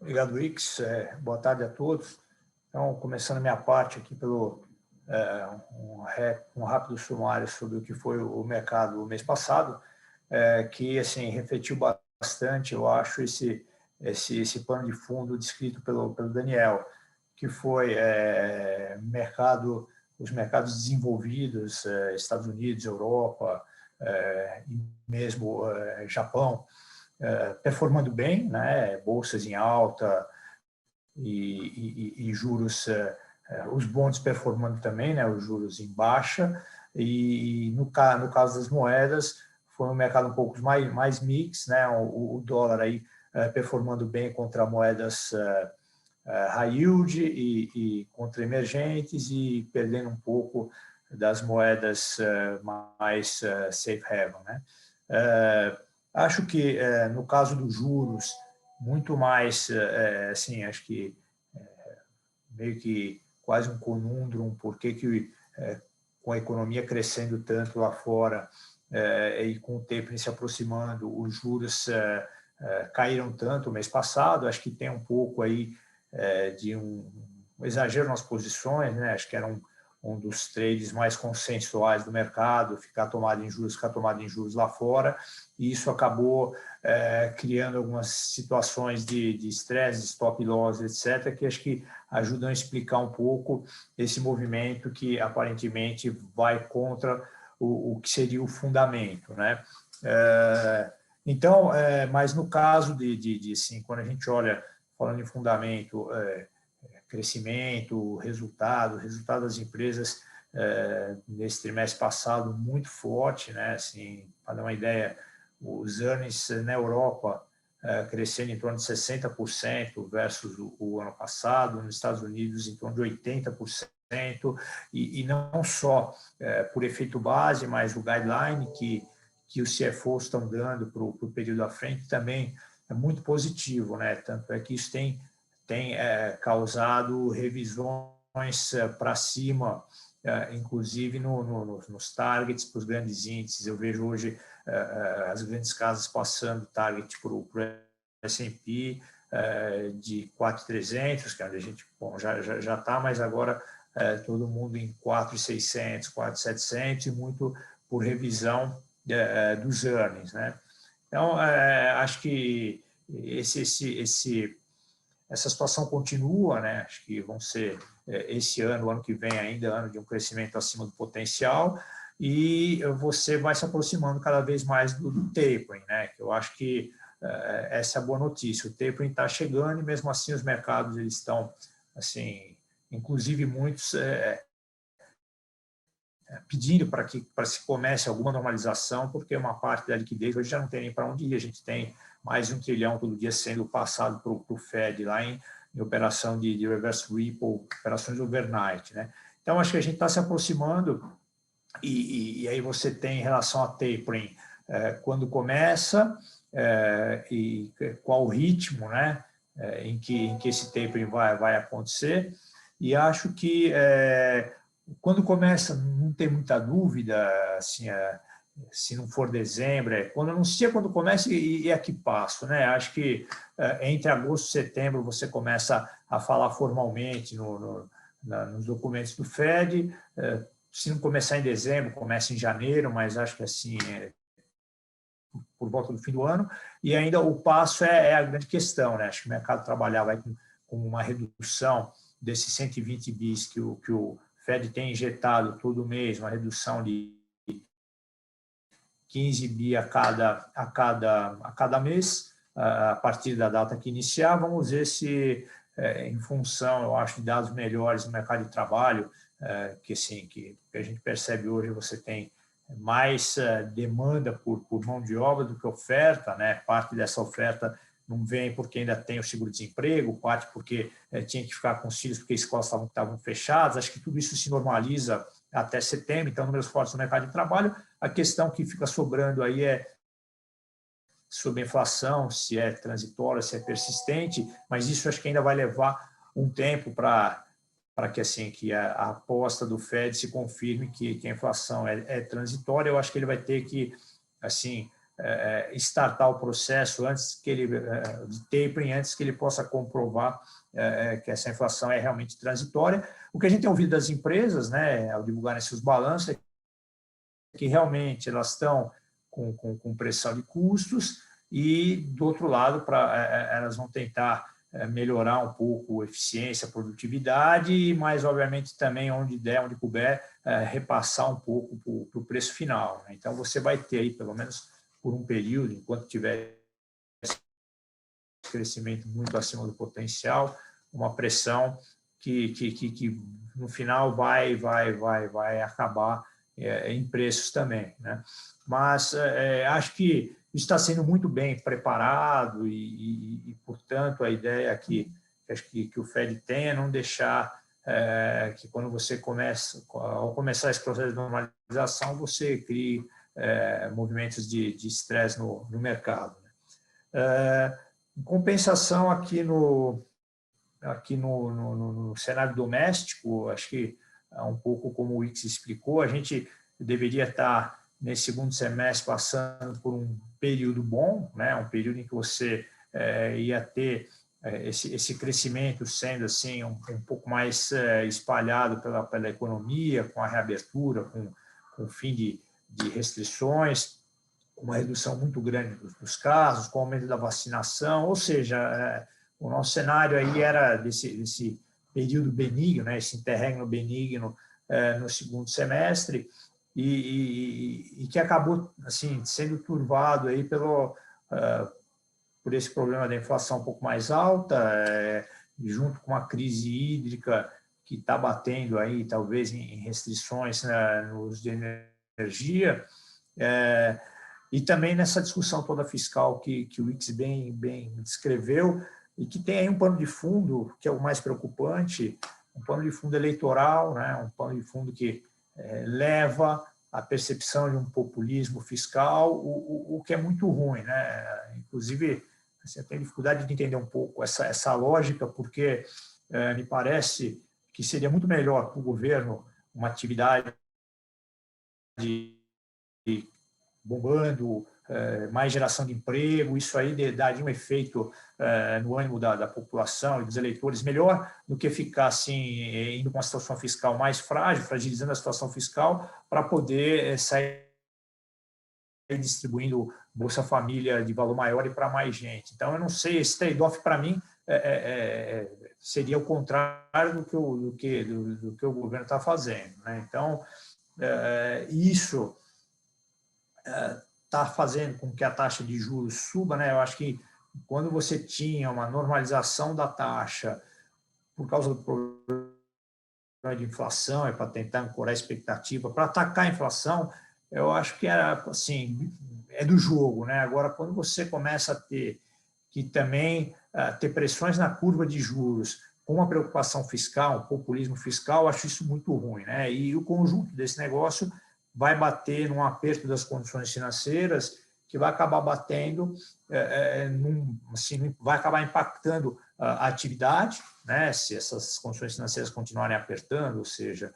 Obrigado, Ix. Boa tarde a todos. Então, começando a minha parte aqui pelo um rápido sumário sobre o que foi o mercado o mês passado, que assim refletiu bastante, eu acho, esse pano de fundo descrito pelo Daniel, que foi os mercados desenvolvidos, Estados Unidos, Europa, e mesmo Japão, performando bem, né? Bolsas em alta e juros, os bonds performando também, né? Os juros em baixa, e no caso das moedas foi um mercado um pouco mais mix, né? O dólar aí performando bem contra moedas high yield e contra emergentes, e perdendo um pouco das moedas mais safe haven, né? Acho que no caso dos juros, muito mais, assim, acho que meio que quase um conundrum, porque com a economia crescendo tanto lá fora e com o tempo se aproximando, os juros caíram tanto o mês passado. Acho que tem um pouco aí de um exagero nas posições, né? Acho que era um dos trades mais consensuais do mercado, ficar tomado em juros lá fora, e isso acabou criando algumas situações de estresse, de stop loss, etc., que acho que ajudam a explicar um pouco esse movimento que aparentemente vai contra o que seria o fundamento, né? Então, mas no caso assim, quando a gente olha, falando em fundamento, crescimento, resultado das empresas nesse trimestre passado muito forte, né? Assim, para dar uma ideia, os earnings na Europa crescendo em torno de 60% versus o ano passado, nos Estados Unidos em torno de 80%, e não só por efeito base, mas o guideline que os CFOs estão dando para o período à frente também é muito positivo, né? Tanto é que isso tem causado revisões para cima, inclusive nos targets para os grandes índices. Eu vejo hoje as grandes casas passando target para o S&P de 4.300, que a gente já está, mas agora todo mundo em 4.600, 4.700, e muito por revisão dos earnings, né? Então, acho que essa situação continua, né? Acho que vão ser esse ano, o ano que vem ainda, ano de um crescimento acima do potencial, e você vai se aproximando cada vez mais do tapering, né? Que eu acho que essa é a boa notícia. O tapering está chegando, e mesmo assim os mercados eles estão, assim, inclusive muitos pedindo para se comece alguma normalização, porque uma parte da liquidez hoje já não tem nem para onde ir. A gente tem mais de 1 trilhão todo dia sendo passado para o Fed lá em operação de reverse repo, operações overnight, né? Então, acho que a gente está se aproximando, e aí você tem em relação a tapering, quando começa e qual o ritmo, né, em que esse tapering vai acontecer. E acho que quando começa, não tem muita dúvida, assim, se não for dezembro, quando anuncia, quando começa, e aqui passo, né? Acho que entre agosto e setembro você começa a falar formalmente nos documentos do Fed. Se não começar em dezembro, começa em janeiro, mas acho que assim, por volta do fim do ano. E ainda o passo é a grande questão, né? Acho que o mercado trabalhar vai com uma redução desses 120 bis que o Fed tem injetado todo mês, uma redução de 15 bi a cada mês, a partir da data que iniciar. Vamos ver se, em função, eu acho, de dados melhores no mercado de trabalho, que a gente percebe hoje, você tem mais demanda por mão de obra do que oferta, né? Parte dessa oferta não vem porque ainda tem o seguro-desemprego, parte porque tinha que ficar com os filhos porque as escolas estavam fechadas. Acho que tudo isso se normaliza até setembro, então números fortes no mercado de trabalho. A questão que fica sobrando aí é sobre a inflação, se é transitória, se é persistente, mas isso acho que ainda vai levar um tempo para que, assim, que a aposta do Fed se confirme que a inflação é transitória. Eu acho que ele vai ter que, assim, startar o processo antes que ele, de tapering, antes que ele possa comprovar que essa inflação é realmente transitória. O que a gente tem ouvido das empresas, né, ao divulgarem seus balanços, é que realmente elas estão com pressão de custos e, do outro lado, elas vão tentar melhorar um pouco a eficiência, a produtividade, mas, obviamente, também, onde der, onde couber, repassar um pouco para o preço final. Então, você vai ter aí, pelo menos por um período, enquanto tiver esse crescimento muito acima do potencial, uma pressão que no final vai acabar em preços também, né? Mas acho que está sendo muito bem preparado e portanto, a ideia aqui, acho que o Fed tem é não deixar que quando você ao começar esse processo de normalização, você crie movimentos de estresse no mercado. Em compensação, aqui no cenário doméstico, acho que um pouco como o Ix explicou, a gente deveria estar nesse segundo semestre passando por um período bom, né? Um período em que você ia ter esse crescimento sendo assim um pouco mais espalhado pela economia, com a reabertura, com o fim de restrições, com uma redução muito grande dos casos, com o aumento da vacinação, ou seja, o nosso cenário aí era desse período benigno, né, esse interregno benigno no segundo semestre, e que acabou assim sendo turvado aí por esse problema da inflação um pouco mais alta, junto com a crise hídrica que está batendo aí talvez em restrições, né, no uso de energia, e também nessa discussão toda fiscal que o Ix bem descreveu, e que tem aí um pano de fundo, que é o mais preocupante, um pano de fundo eleitoral, né? Um pano de fundo que leva à percepção de um populismo fiscal, o que é muito ruim, né? Inclusive, você tem dificuldade de entender um pouco essa lógica, porque me parece que seria muito melhor para o governo uma atividade bombando, mais geração de emprego, isso aí daria um efeito no ânimo da população e dos eleitores melhor do que ficar assim, indo com uma situação fiscal mais frágil, fragilizando a situação fiscal, para poder sair distribuindo Bolsa Família de valor maior e para mais gente. Então, eu não sei, esse trade-off, para mim, seria o contrário do que o governo está fazendo, né? Então, isso está fazendo com que a taxa de juros suba, né? Eu acho que quando você tinha uma normalização da taxa por causa do problema de inflação, para tentar ancorar a expectativa, para atacar a inflação, eu acho que era assim, é do jogo, né? Agora, quando você começa a ter que também ter pressões na curva de juros, com uma preocupação fiscal, um populismo fiscal, eu acho isso muito ruim, né? E o conjunto desse negócio vai bater num aperto das condições financeiras que vai acabar batendo, assim, vai acabar impactando a atividade, né? Se essas condições financeiras continuarem apertando, ou seja,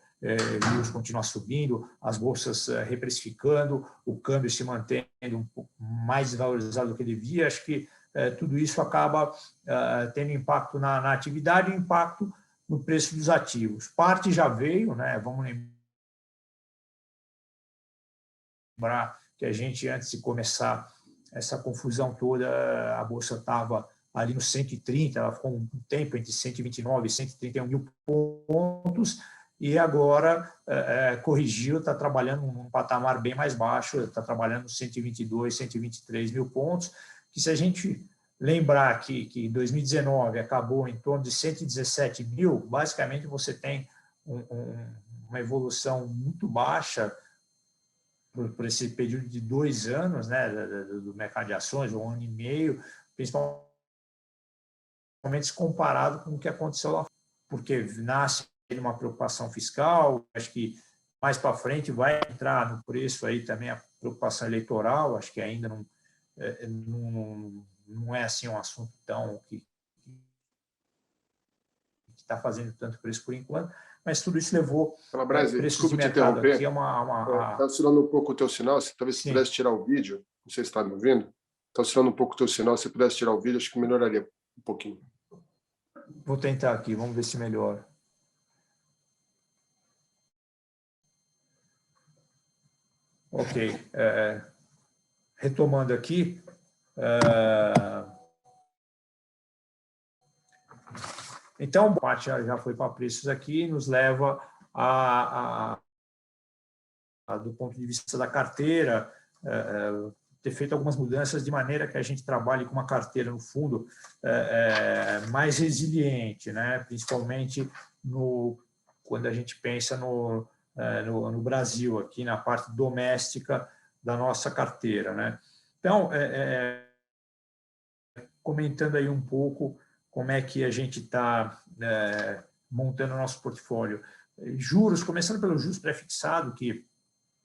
juros continuar subindo, as bolsas reprecificando, o câmbio se mantendo um pouco mais desvalorizado do que devia, acho que tudo isso acaba tendo impacto na atividade e impacto no preço dos ativos. Parte já veio, né? Vamos lembrar que a gente, antes de começar essa confusão toda, a Bolsa estava ali no 130, ela ficou um tempo entre 129 e 131 mil pontos, e agora corrigiu, está trabalhando num patamar bem mais baixo, está trabalhando nos 122, 123 mil pontos, que se a gente lembrar que em 2019 acabou em torno de 117 mil, basicamente você tem uma evolução muito baixa por esse período de 2 anos, né, do mercado de ações, 1 ano e meio, principalmente comparado com o que aconteceu lá, porque nasce uma preocupação fiscal, acho que mais para frente vai entrar no preço aí também a preocupação eleitoral, acho que ainda não é assim um assunto tão que está fazendo tanto preço por enquanto, mas tudo isso levou Calabres, preços de desculpa te mercado interromper. aqui a Está oscilando um pouco o teu sinal, talvez você pudesse tirar o vídeo. Não sei se está me ouvindo. Está oscilando um pouco o teu sinal. Se pudesse tirar o vídeo, acho que melhoraria um pouquinho. Vou tentar aqui, vamos ver se melhora. Ok. Retomando aqui. Então, a parte já foi para preços aqui, nos leva do ponto de vista da carteira, ter feito algumas mudanças de maneira que a gente trabalhe com uma carteira, no fundo, mais resiliente, né? Principalmente quando a gente pensa no Brasil, aqui na parte doméstica da nossa carteira, né? Então, comentando aí um pouco como é que a gente está montando o nosso portfólio. Juros, começando pelos juros pré-fixado, que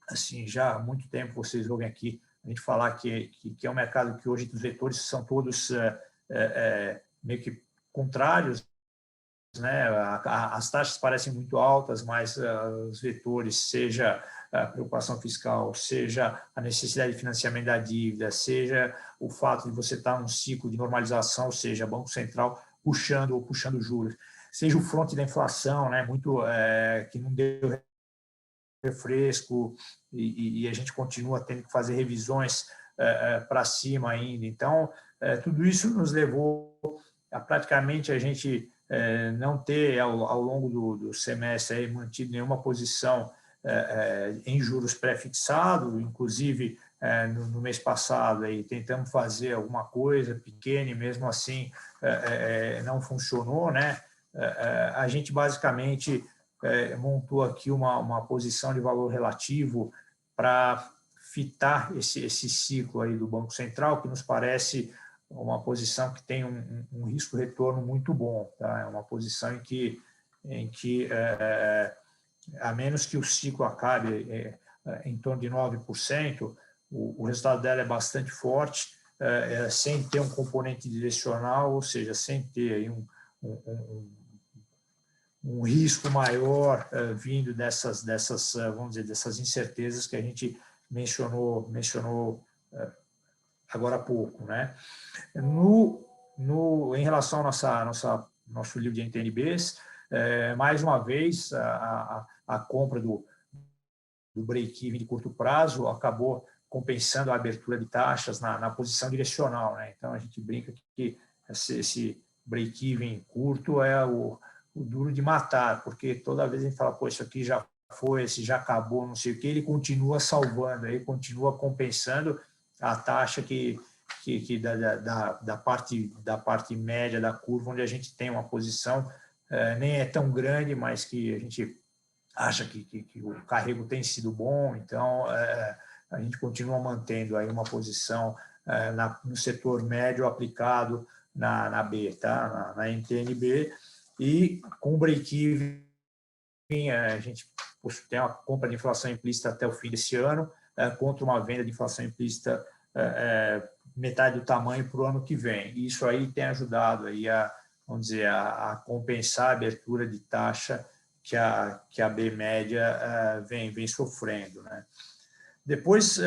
assim, já há muito tempo vocês ouvem aqui a gente falar que é um mercado que hoje os vetores são todos meio que contrários, né? As taxas parecem muito altas, mas os vetores, seja a preocupação fiscal, seja a necessidade de financiamento da dívida, seja o fato de você estar num ciclo de normalização, ou seja, Banco Central puxando juros, seja o fronte da inflação, né? Muito que não deu refresco e a gente continua tendo que fazer revisões para cima ainda. Então, tudo isso nos levou a praticamente a gente não ter, ao longo do semestre, aí, mantido nenhuma posição em juros pré-fixado, inclusive no mês passado aí, tentamos fazer alguma coisa pequena e mesmo assim não funcionou, né? A gente basicamente montou aqui uma posição de valor relativo para fitar esse ciclo aí do Banco Central, que nos parece uma posição que tem um risco-retorno muito bom. Tá? É uma posição em que a menos que o ciclo acabe em torno de 9%, o resultado dela é bastante forte, sem ter um componente direcional, ou seja, sem ter aí um risco maior vindo dessas, vamos dizer, dessas incertezas que a gente mencionou agora há pouco, né? Em relação ao nosso livro de NTNBs, mais uma vez, a compra do break-even de curto prazo acabou compensando a abertura de taxas na posição direcional, né? Então, a gente brinca que esse break-even curto é o duro de matar, porque toda vez a gente fala, pô, isso aqui já foi, esse já acabou, não sei o que, ele continua salvando, ele continua compensando a taxa da parte média da curva, onde a gente tem uma posição, nem é tão grande, mas que a gente acha que o carrego tem sido bom, então a gente continua mantendo aí uma posição no setor médio aplicado na B, tá? na NTNB, e com o break-even, a gente tem uma compra de inflação implícita até o fim desse ano, contra uma venda de inflação implícita metade do tamanho para o ano que vem. E isso aí tem ajudado aí vamos dizer, a compensar a abertura de taxa que a B média vem sofrendo, né? Depois,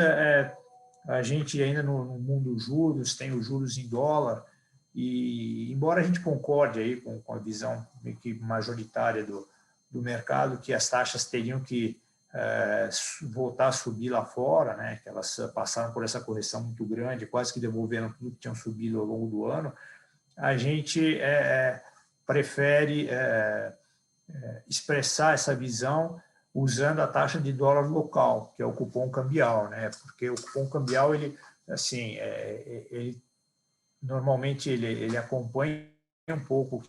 a gente ainda no mundo dos juros, tem os juros em dólar, e embora a gente concorde aí com a visão meio que majoritária do mercado, que as taxas teriam que voltar a subir lá fora, né? Que elas passaram por essa correção muito grande, quase que devolveram tudo que tinham subido ao longo do ano, a gente prefere expressar essa visão usando a taxa de dólar local, que é o cupom cambial, né? Porque o cupom cambial, ele, assim, ele normalmente ele acompanha um pouco o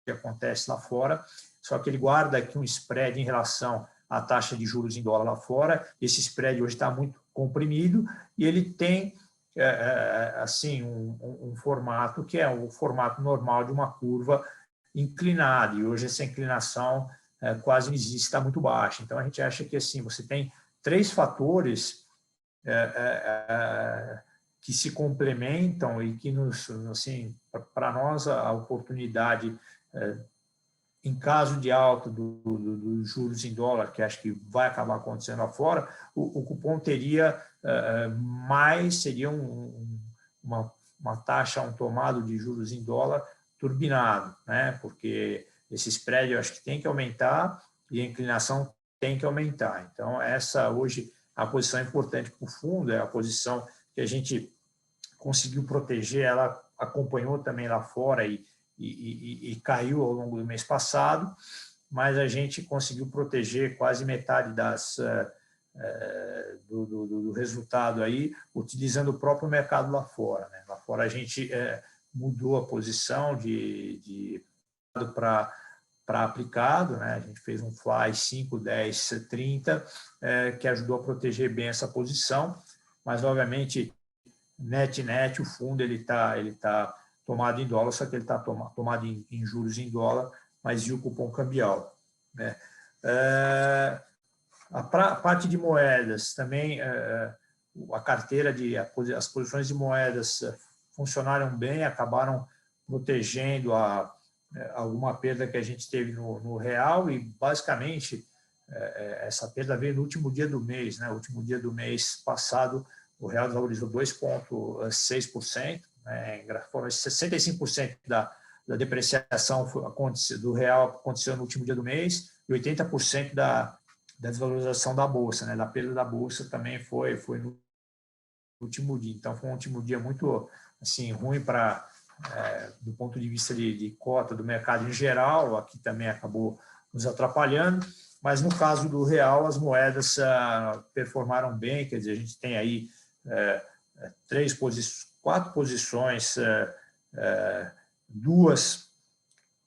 que acontece lá fora, só que ele guarda aqui um spread em relação à taxa de juros em dólar lá fora. Esse spread hoje está muito comprimido e ele tem assim um formato que é o formato normal de uma curva inclinada, e hoje essa inclinação quase não existe, está muito baixa. Então, a gente acha que assim você tem três fatores que se complementam e que, assim, para nós, a oportunidade em caso de alta dos juros em dólar, que acho que vai acabar acontecendo lá fora, o cupom teria seria uma taxa, um tomado de juros em dólar turbinado, né? Porque esse spread eu acho que tem que aumentar e a inclinação tem que aumentar. Então, essa hoje, a posição importante para o fundo é a posição que a gente conseguiu proteger, ela acompanhou também lá fora e caiu ao longo do mês passado, mas a gente conseguiu proteger quase metade do resultado aí, utilizando o próprio mercado lá fora, né? Lá fora a gente mudou a posição para aplicado, né? A gente fez um fly 5, 10, 30, que ajudou a proteger bem essa posição, mas obviamente net, o fundo ele tá tomado em dólar, só que ele está tomado em juros em dólar, mas e o cupom cambial, né? A parte de moedas também, a carteira as posições de moedas funcionaram bem, acabaram protegendo alguma perda que a gente teve no real e basicamente essa perda veio no último dia do mês, né? No último dia do mês passado o real desvalorizou 2,6%, né? Foram 65% da depreciação do real aconteceu no último dia do mês e 80% da desvalorização da bolsa, né? Da perda da bolsa também foi no último dia. Então foi um último dia muito assim ruim do ponto de vista de cota do mercado em geral. Aqui também acabou nos atrapalhando, mas no caso do real as moedas performaram bem. Quer dizer, a gente tem aí quatro posições, duas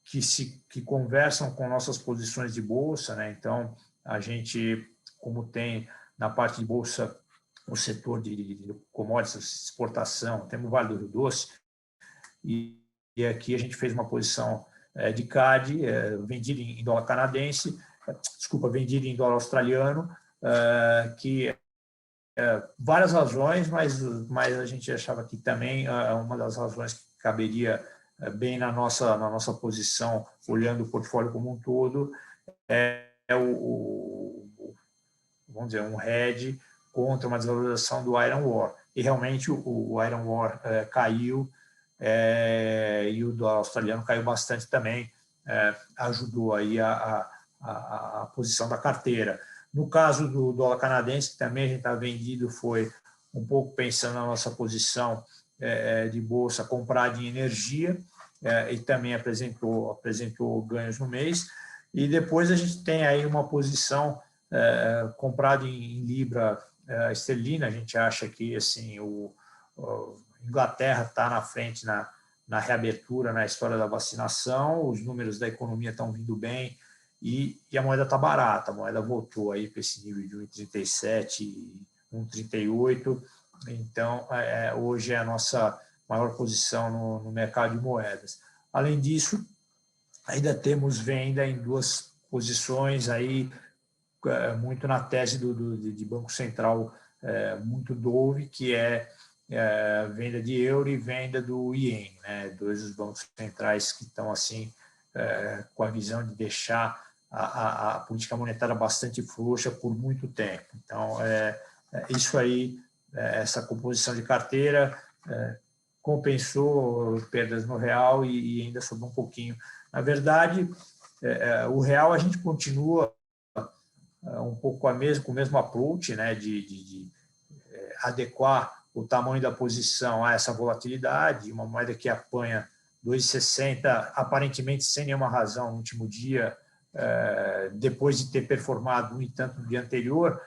que conversam com nossas posições de bolsa, né? Então a gente, como tem na parte de bolsa o setor de commodities, exportação, temos o Vale do Rio Doce, e aqui a gente fez uma posição de CAD, vendida em dólar canadense, vendida em dólar australiano, que várias razões, mas a gente achava que também uma das razões que caberia bem na nossa posição, olhando o portfólio como um todo, vamos dizer, um hedge contra uma desvalorização do Iron Ore. E realmente o Iron Ore caiu e o dólar australiano caiu bastante também, ajudou aí a posição da carteira. No caso do dólar canadense, que também a gente está vendido, foi um pouco pensando na nossa posição de bolsa comprada em energia, e também apresentou ganhos no mês. E depois a gente tem aí uma posição comprada em libra esterlina. A gente acha que assim Inglaterra está na frente na reabertura, na história da vacinação, os números da economia estão vindo bem e a moeda está barata. A moeda voltou aí para esse nível de 1,37, 1,38. Então, hoje é a nossa maior posição no mercado de moedas. Além disso, ainda temos venda em duas posições aí, muito na tese de Banco Central, muito dove, que é venda de euro e venda do iene, né? Dois dos bancos centrais que estão assim com a visão de deixar a política monetária bastante frouxa por muito tempo. Então, isso aí, essa composição de carteira compensou perdas no real e ainda sobrou um pouquinho. Na verdade, o real a gente continua um pouco com o mesmo approach, né, de adequar o tamanho da posição a essa volatilidade. Uma moeda que apanha 2,60, aparentemente sem nenhuma razão no último dia, depois de ter performado no entanto no dia anterior,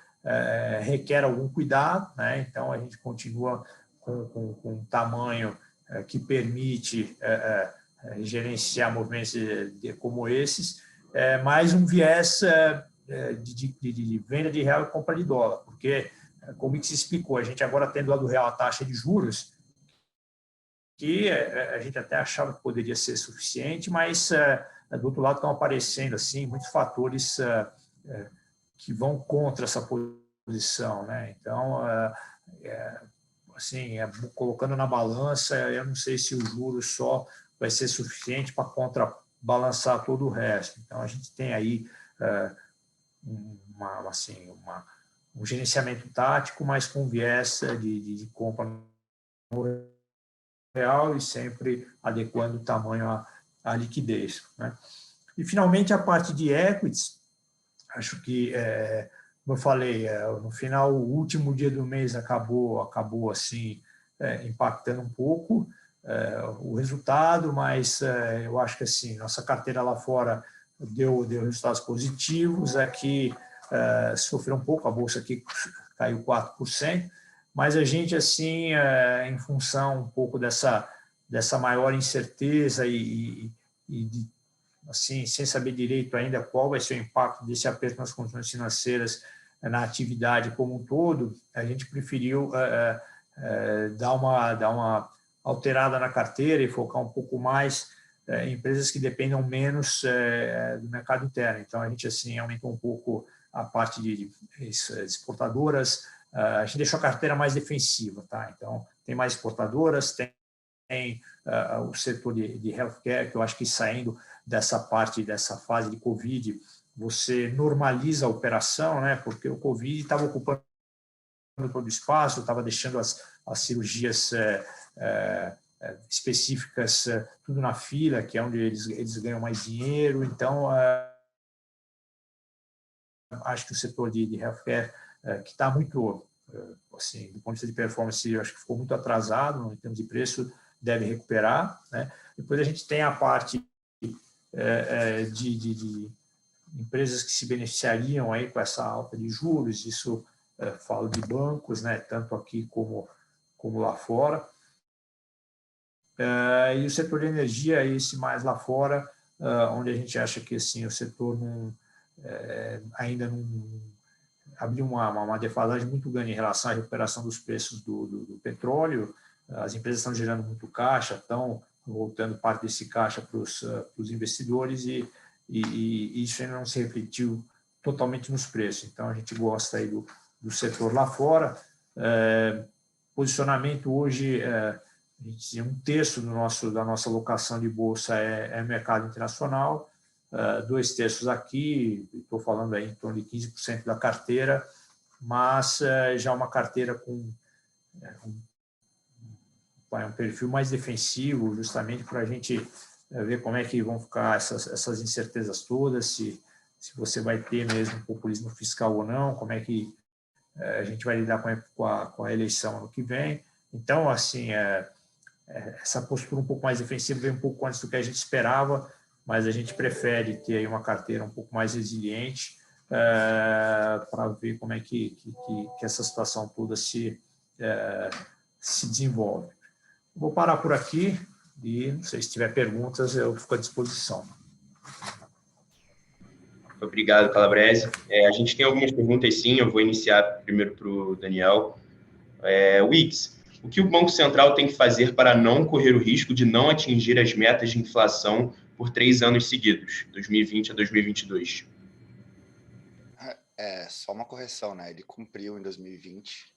requer algum cuidado, né? Então a gente continua com um tamanho que permite gerenciar movimentos como esses, mais um viés de venda de real e compra de dólar, porque, como se explicou, a gente agora tem do lado do real a taxa de juros, que a gente até achava que poderia ser suficiente, mas do outro lado estão aparecendo assim muitos fatores que vão contra essa posição, né? Então, assim, colocando na balança, eu não sei se o juro só vai ser suficiente para balançar todo o resto. Então, a gente tem aí um gerenciamento tático, mas com viés de compra no real e sempre adequando o tamanho à liquidez, né? E, finalmente, a parte de equities, acho que, como eu falei, no final, o último dia do mês acabou assim, impactando um pouco o resultado, mas eu acho que assim, nossa carteira lá fora deu resultados positivos, aqui sofreu um pouco, a bolsa aqui caiu 4%, mas a gente, assim, em função um pouco dessa maior incerteza e de, assim, sem saber direito ainda qual vai ser o impacto desse aperto nas condições financeiras na atividade como um todo, a gente preferiu dar uma alterada na carteira e focar um pouco mais em empresas que dependam menos do mercado interno. Então, a gente, assim, aumentou um pouco a parte de exportadoras, a gente deixou a carteira mais defensiva, tá? Então, tem mais exportadoras, tem o setor de healthcare, que eu acho que saindo dessa fase de Covid, você normaliza a operação, né? Porque o Covid estava ocupando todo o espaço, estava deixando as cirurgias específicas tudo na fila, que é onde eles ganham mais dinheiro. Então, acho que o setor de healthcare, que está muito, assim, do ponto de vista de performance, eu acho que ficou muito atrasado em termos de preço, deve recuperar, né? Depois a gente tem a parte de empresas que se beneficiariam aí com essa alta de juros, isso falo de bancos, né, tanto aqui como lá fora. E o setor de energia, esse mais lá fora, onde a gente acha que assim, o setor ainda não abriu uma defasagem muito grande em relação à recuperação dos preços do petróleo. As empresas estão gerando muito caixa, estão voltando parte desse caixa para os investidores e isso ainda não se refletiu totalmente nos preços. Então, a gente gosta aí do setor lá fora. Posicionamento hoje, um terço da nossa alocação de bolsa é mercado internacional, 2/3 aqui, estou falando aí em torno de 15% da carteira, mas já uma carteira com um perfil mais defensivo, justamente para a gente ver como é que vão ficar essas incertezas todas, se você vai ter mesmo populismo fiscal ou não, como é que a gente vai lidar com a eleição ano que vem. Então, assim, essa postura um pouco mais defensiva veio um pouco antes do que a gente esperava, mas a gente prefere ter aí uma carteira um pouco mais resiliente para ver como é que essa situação toda se desenvolve. Vou parar por aqui e, não sei, se tiver perguntas, eu fico à disposição. Obrigado, Calabrese. A gente tem algumas perguntas, sim. Eu vou iniciar primeiro para o Daniel. Wix, o que o Banco Central tem que fazer para não correr o risco de não atingir as metas de inflação por 3 anos seguidos, 2020 a 2022? Só uma correção, né? Ele cumpriu em 2020,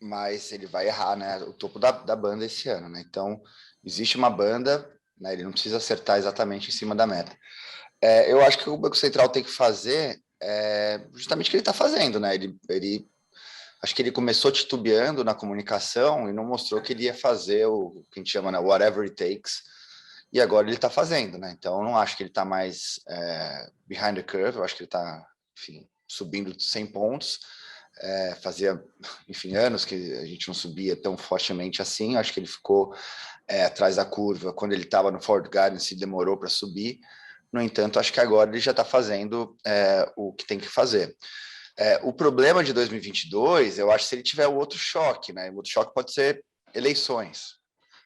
mas ele vai errar, né, o topo da banda esse ano, né? Então, existe uma banda, né, ele não precisa acertar exatamente em cima da meta. Eu acho que o Banco Central tem que fazer justamente o que ele está fazendo, né? Acho que ele começou titubeando na comunicação e não mostrou que ele ia fazer o que a gente chama, né, whatever it takes, e agora ele está fazendo, né? Então, eu não acho que ele está mais behind the curve, eu acho que ele está, enfim, subindo 100 pontos. Fazia, enfim, anos que a gente não subia tão fortemente assim. Acho que ele ficou atrás da curva quando ele estava no Forward Guidance e demorou para subir. No entanto, acho que agora ele já está fazendo o que tem que fazer. O problema de 2022, eu acho, se ele tiver o outro choque, né? O outro choque pode ser eleições.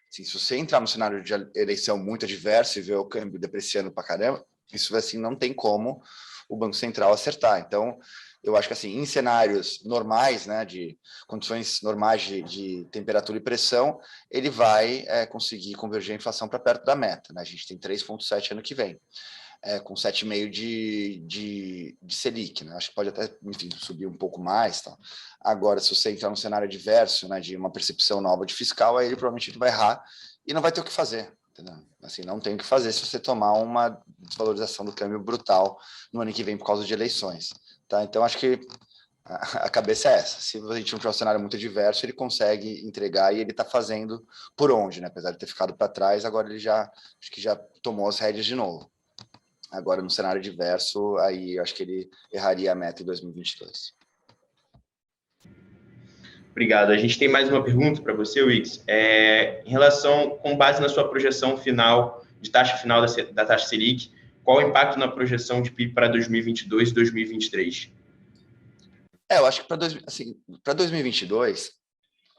Assim, se você entrar no cenário de eleição muito adverso e ver o câmbio depreciando para caramba, isso assim não tem como o Banco Central acertar. Então, eu acho que assim, em cenários normais, né, de condições normais de temperatura e pressão, ele vai conseguir convergir a inflação para perto da meta, né? A gente tem 3,7 ano que vem, com 7,5 de Selic, né? Acho que pode até, enfim, subir um pouco mais, tá? Agora, se você entrar num cenário adverso, né, de uma percepção nova de fiscal, aí ele provavelmente vai errar e não vai ter o que fazer. Entendeu? Assim, não tem o que fazer se você tomar uma desvalorização do câmbio brutal no ano que vem por causa de eleições. Tá? Então, acho que a cabeça é essa. Se a gente não tiver um cenário muito diverso, ele consegue entregar e ele está fazendo por onde, né? Apesar de ter ficado para trás, agora ele acho que já tomou as rédeas de novo. Agora, no cenário diverso, aí eu acho que ele erraria a meta em 2022. Obrigado. A gente tem mais uma pergunta para você, Wix. Em relação, com base na sua projeção final, de taxa final da taxa Selic, qual o impacto na projeção de PIB para 2022 e 2023? Eu acho que para 2022,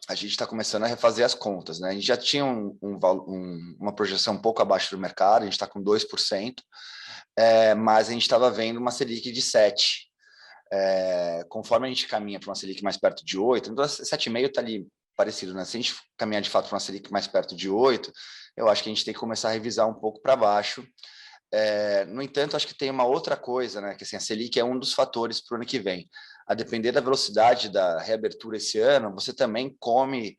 a gente está começando a refazer as contas, né? A gente já tinha uma projeção um pouco abaixo do mercado, a gente está com 2%, mas a gente estava vendo uma Selic de 7%. Conforme a gente caminha para uma Selic mais perto de 8%, então 7,5% está ali parecido, né? Se a gente caminhar de fato para uma Selic mais perto de 8%, eu acho que a gente tem que começar a revisar um pouco para baixo. No entanto, acho que tem uma outra coisa, né? Que assim, a Selic é um dos fatores para o ano que vem. A depender da velocidade da reabertura esse ano, você também come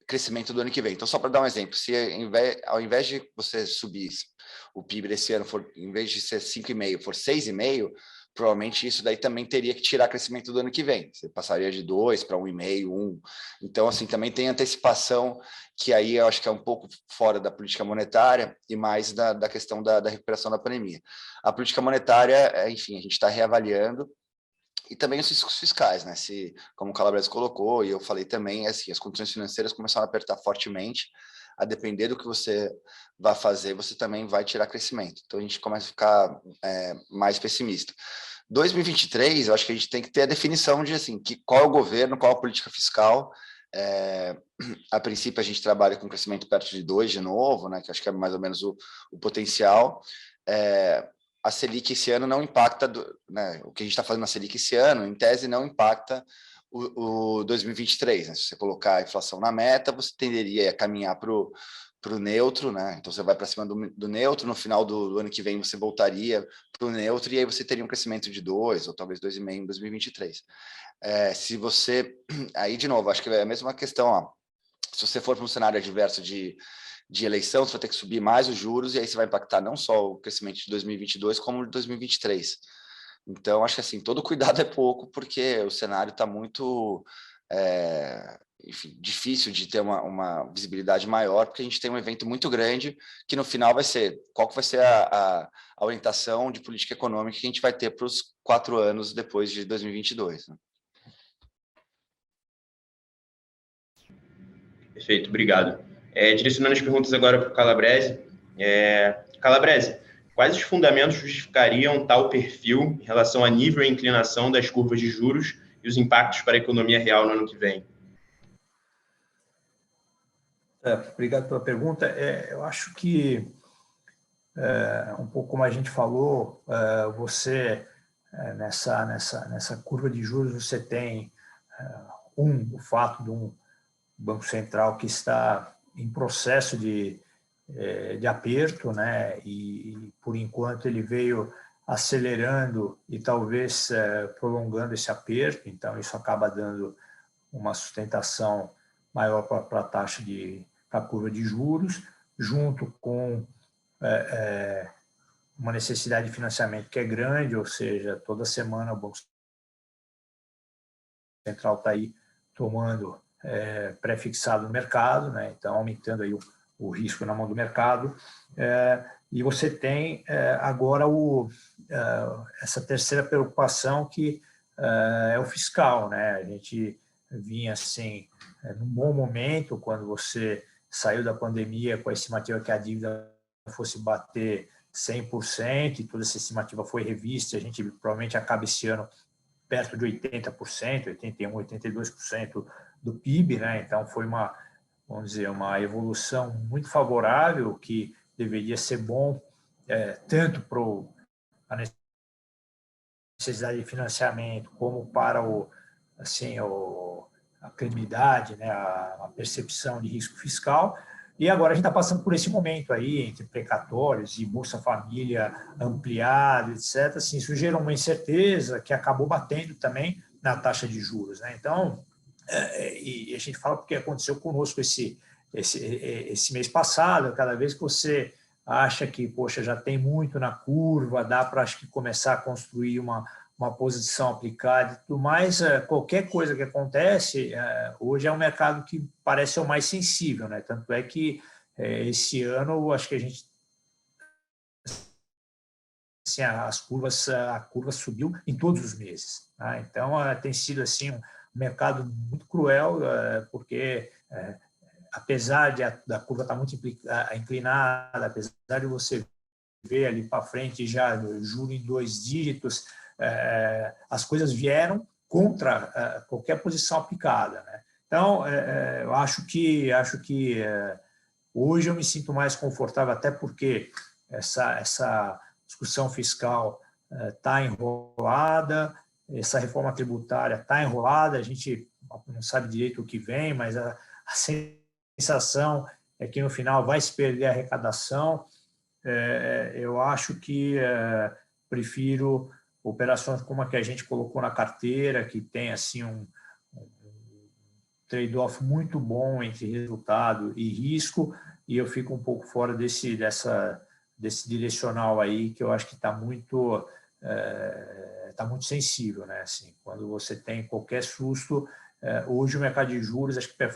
crescimento do ano que vem. Então, só para dar um exemplo, se ao invés de você subir o PIB desse ano, em vez de ser 5,5%, for 6,5%, provavelmente isso daí também teria que tirar crescimento do ano que vem. Você passaria de 2 para 1,5, 1. Então, assim, também tem antecipação, que aí eu acho que é um pouco fora da política monetária e mais da questão da recuperação da pandemia. A política monetária, enfim, a gente está reavaliando, e também os riscos fiscais, né? Como o Calabrese colocou, e eu falei também, assim, as condições financeiras começaram a apertar fortemente, a depender do que você vai fazer, você também vai tirar crescimento. Então, a gente começa a ficar mais pessimista. 2023, eu acho que a gente tem que ter a definição de, assim, qual é o governo, qual a política fiscal. A princípio, a gente trabalha com crescimento perto de 2% de novo, né? Que acho que é mais ou menos o potencial. A Selic esse ano não impacta, né, o que a gente está fazendo na Selic esse ano, em tese, não impacta o 2023. Né? Se você colocar a inflação na meta, você tenderia a caminhar para o neutro, né? Então você vai para cima do neutro, no final do ano que vem você voltaria para o neutro, e aí você teria um crescimento de 2% ou talvez 2,5% em 2023. Se você... Aí, de novo, acho que é a mesma questão, ó. Se você for para um cenário adverso de eleição, você vai ter que subir mais os juros, e aí você vai impactar não só o crescimento de 2022, como de 2023. Então, acho que assim, todo cuidado é pouco, porque o cenário está muito enfim, difícil de ter uma visibilidade maior, porque a gente tem um evento muito grande, que no final vai ser, qual que vai ser a orientação de política econômica que a gente vai ter para os 4 anos depois de 2022. Né? Perfeito, obrigado. Direcionando as perguntas agora para o Calabrese. Calabrese, quais os fundamentos justificariam tal perfil em relação a nível e inclinação das curvas de juros e os impactos para a economia real no ano que vem? Obrigado pela pergunta. Eu acho que, um pouco como a gente falou, você, nessa curva de juros, você tem, o fato de um Banco Central que está em processo de aperto, né? E, por enquanto, ele veio acelerando e talvez prolongando esse aperto, então isso acaba dando uma sustentação maior para a taxa para a curva de juros, junto com uma necessidade de financiamento que é grande, ou seja, toda semana o Banco Central está aí tomando pré-fixado no mercado, né? Então aumentando aí o risco na mão do mercado, e você tem agora essa terceira preocupação que é o fiscal, né? A gente vinha assim, num bom momento, quando você saiu da pandemia com a estimativa que a dívida fosse bater 100%, e toda essa estimativa foi revista, a gente provavelmente acaba esse ano perto de 80%, 81%, 82% do PIB, né? Então foi vamos dizer, uma evolução muito favorável, que deveria ser bom tanto para a necessidade de financiamento, como para a credibilidade, né? A percepção de risco fiscal. E agora a gente está passando por esse momento aí, entre precatórios e Bolsa Família ampliado, etc. Assim, isso gerou uma incerteza que acabou batendo também na taxa de juros, né? Então, e a gente fala porque aconteceu conosco esse mês passado, cada vez que você acha que, poxa, já tem muito na curva, dá para, acho que, começar a construir uma posição aplicada e tudo mais, qualquer coisa que acontece, hoje é um mercado que parece ser o mais sensível, né? Tanto é que esse ano, acho que a gente, assim, a curva subiu em todos os meses, tá? Então, tem sido assim um mercado muito cruel, porque apesar da curva estar muito inclinada, apesar de você ver ali para frente já juro em 2 dígitos, as coisas vieram contra qualquer posição aplicada, né? Então, eu acho que hoje eu me sinto mais confortável, até porque essa discussão fiscal está enrolada, essa reforma tributária está enrolada, a gente não sabe direito o que vem, mas a sensação é que no final vai se perder a arrecadação. Eu acho que prefiro operações como a que a gente colocou na carteira, que tem assim um trade-off muito bom entre resultado e risco, e eu fico um pouco fora desse direcional aí, que eu acho que está muito sensível, né? Assim, quando você tem qualquer susto, hoje o mercado de juros acho que tem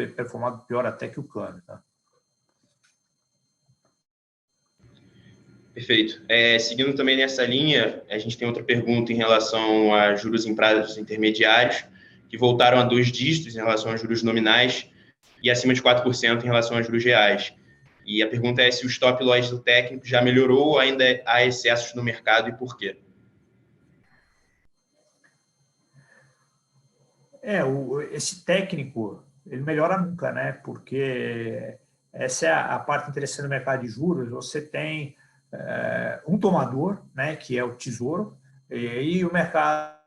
performado pior até que o câmbio, tá? Perfeito. Seguindo também nessa linha, a gente tem outra pergunta em relação a juros em prazos intermediários, que voltaram a 2 dígitos em relação a juros nominais e acima de 4% em relação a juros reais. E a pergunta é se o stop loss do técnico já melhorou ou ainda há excessos no mercado e por quê? Esse técnico, ele melhora nunca, né? Porque essa é a parte interessante do mercado de juros. Você tem um tomador, né, que é o Tesouro, e o mercado,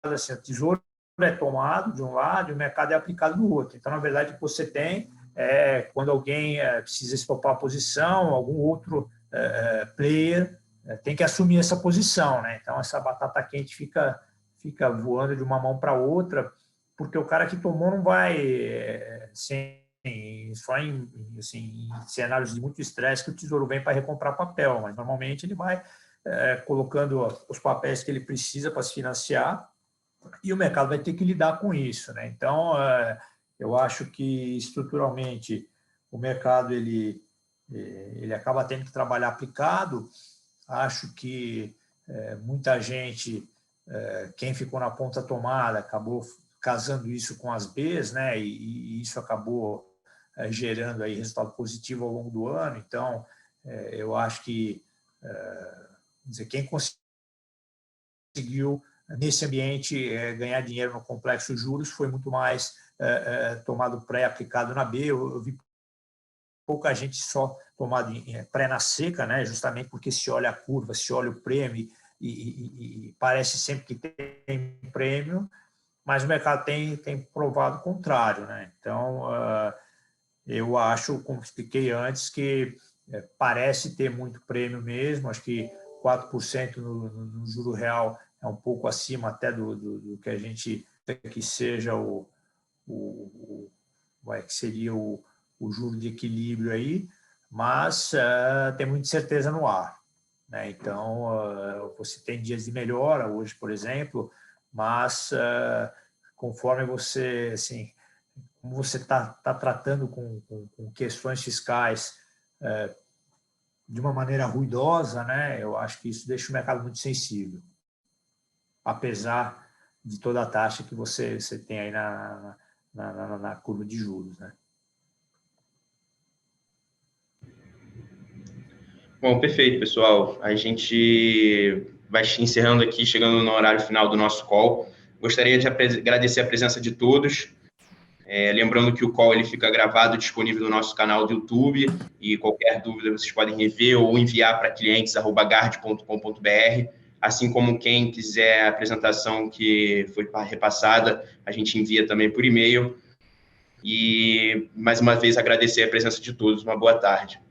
assim, o Tesouro é tomado de um lado e o mercado é aplicado do outro. Então, na verdade, o que você tem quando alguém precisa estopar a posição, algum outro player tem que assumir essa posição, né? Então, essa batata quente fica voando de uma mão para outra, porque o cara que tomou não vai só em cenários de muito estresse que o Tesouro vem para recomprar papel, mas normalmente ele vai colocando os papéis que ele precisa para se financiar e o mercado vai ter que lidar com isso, né? Então, eu acho que estruturalmente o mercado ele acaba tendo que trabalhar aplicado. Acho que muita gente, quem ficou na ponta tomada, acabou casando isso com as Bs, né? E isso acabou gerando aí resultado positivo ao longo do ano. Então, eu acho que quem conseguiu nesse ambiente ganhar dinheiro no complexo juros foi muito mais tomado pré-aplicado na B. Eu vi pouca gente só tomado pré na seca, né? Justamente porque se olha a curva, se olha o prêmio e parece sempre que tem prêmio, mas o mercado tem provado o contrário, né? Então, eu acho, como expliquei antes, que parece ter muito prêmio mesmo. Acho que 4% no juro real é um pouco acima até do que a gente que seja que seria o juro de equilíbrio aí, mas tem muita incerteza no ar, né? Então, você tem dias de melhora hoje, por exemplo, mas conforme você, assim, como você está tratando com questões fiscais de uma maneira ruidosa, né? Eu acho que isso deixa o mercado muito sensível, apesar de toda a taxa que você tem aí na curva de juros, né? Bom, perfeito, pessoal. A gente vai encerrando aqui, chegando no horário final do nosso call. Gostaria de agradecer a presença de todos. Lembrando que o call ele fica gravado, disponível no nosso canal do YouTube, e qualquer dúvida vocês podem rever ou enviar para clientes@gard.com.br, assim como quem quiser a apresentação que foi repassada, a gente envia também por e-mail. E, mais uma vez, agradecer a presença de todos. Uma boa tarde.